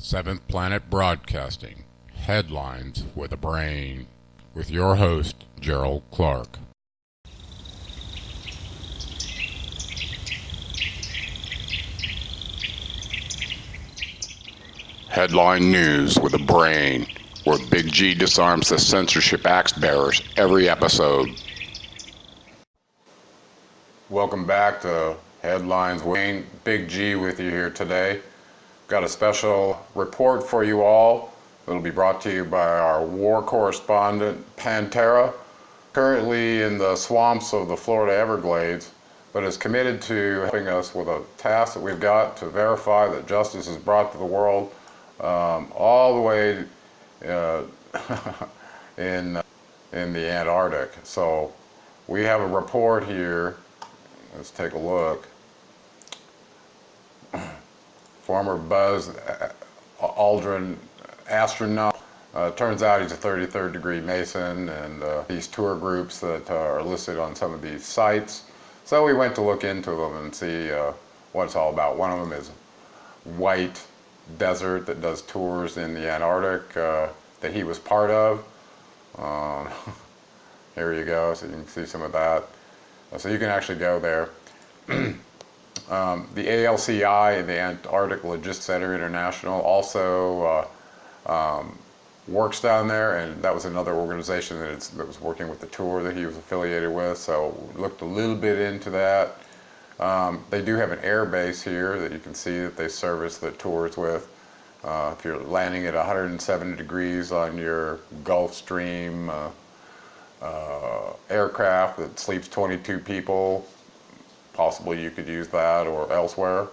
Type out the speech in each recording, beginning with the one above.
Seventh Planet Broadcasting, Headlines with a Brain, with your host, Gerald Clark. Headline News with a Brain, where Big G disarms the censorship axe bearers every episode. Welcome back to Headlines with Brain. Big G with you here today. Got a special report for you all. It'll be brought to you by our war correspondent, Pantera, currently in the swamps of the Florida Everglades, but is committed to helping us with a task that we've got to verify that justice is brought to the world all the way in the Antarctic. So we have a report here. Let's take a look. Former Buzz Aldrin astronaut. Turns out he's a 33rd degree Mason, and these tour groups that are listed on some of these sites. So we went to look into them and see what it's all about. One of them is White Desert that does tours in the Antarctic that he was part of. Here you go, so you can see some of that. So you can actually go there. The ALCI, the Antarctic Logistics Center International, also works down there, and that was another organization that was working with the tour that he was affiliated with, so looked a little bit into that. They do have an air base here that you can see that they service the tours with. If you're landing at 170 degrees on your Gulfstream aircraft that sleeps 22 people, possibly you could use that or elsewhere.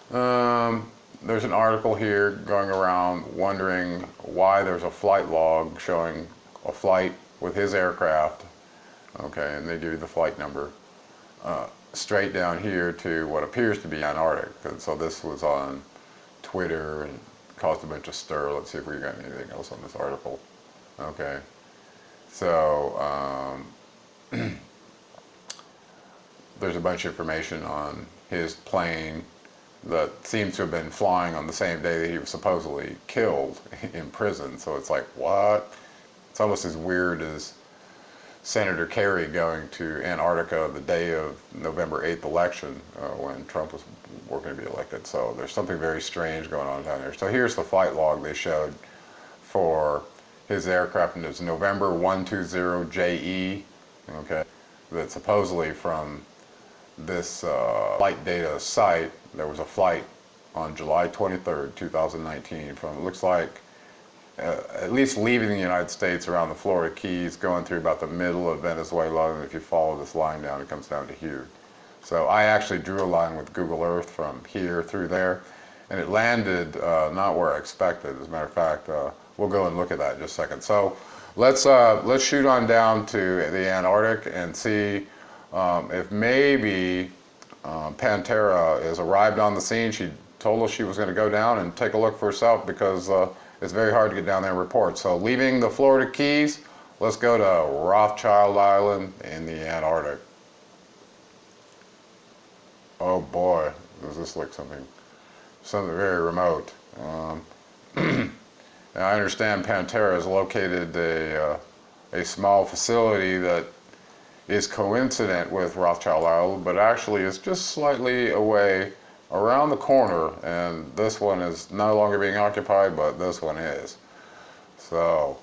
There's an article here going around wondering why there's a flight log showing a flight with his aircraft. Okay, and they give you the flight number. Straight down here to what appears to be Antarctic. So this was on Twitter and caused a bunch of stir. Let's see if we got anything else on this article. Okay, so there's a bunch of information on his plane that seems to have been flying on the same day that he was supposedly killed in prison. So it's like, what? It's almost as weird as Senator Kerry going to Antarctica the day of November 8th election when Trump was working to be elected. So there's something very strange going on down there. So here's the flight log they showed for his aircraft, and it's November 120JE, okay, that supposedly from this flight data site, there was a flight on July 23rd, 2019 from, it looks like, at least leaving the United States around the Florida Keys, going through about the middle of Venezuela, and if you follow this line down, it comes down to here. So I actually drew a line with Google Earth from here through there, and it landed not where I expected. As a matter of fact, we'll go and look at that in just a second. So let's shoot on down to the Antarctic and see if maybe Pantera has arrived on the scene. She told us she was going to go down and take a look for herself because it's very hard to get down there and report. So leaving the Florida Keys, let's go to Rothschild Island in the Antarctic. Oh boy, does this look something very remote. Now I understand Pantera has located a small facility that is coincident with Rothschild Island, but actually is just slightly away around the corner, and this one is no longer being occupied, but this one is. So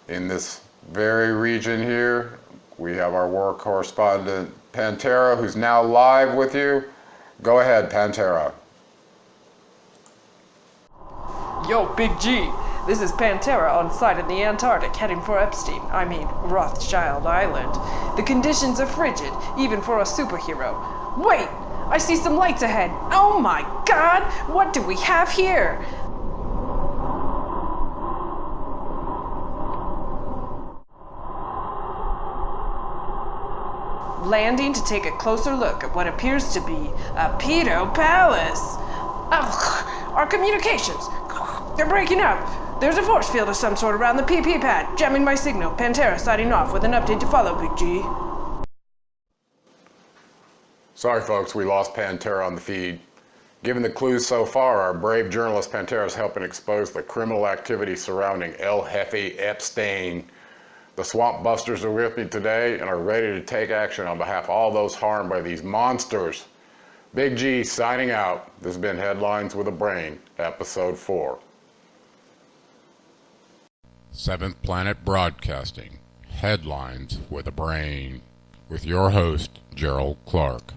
in this very region here, we have our war correspondent Pantera, who's now live with you. Go ahead, Pantera. Yo, Big G. This is Pantera on site in the Antarctic, heading for Epstein, Rothschild Island. The conditions are frigid, even for a superhero. Wait! I see some lights ahead! Oh my god! What do we have here? Landing to take a closer look at what appears to be a Pedo Palace. Ugh, our communications, they're breaking up. There's a force field of some sort around the PP pad, jamming my signal. Pantera signing off with an update to follow, Big G. Sorry folks, we lost Pantera on the feed. Given the clues so far, our brave journalist Pantera is helping expose the criminal activity surrounding Jefe Epstain. The Swamp Busters are with me today and are ready to take action on behalf of all those harmed by these monsters. Big G signing out. This has been Headlines with a Brain, Episode 4. Seventh Planet Broadcasting, Headlines with a Brain, with your host, Gerald Clark.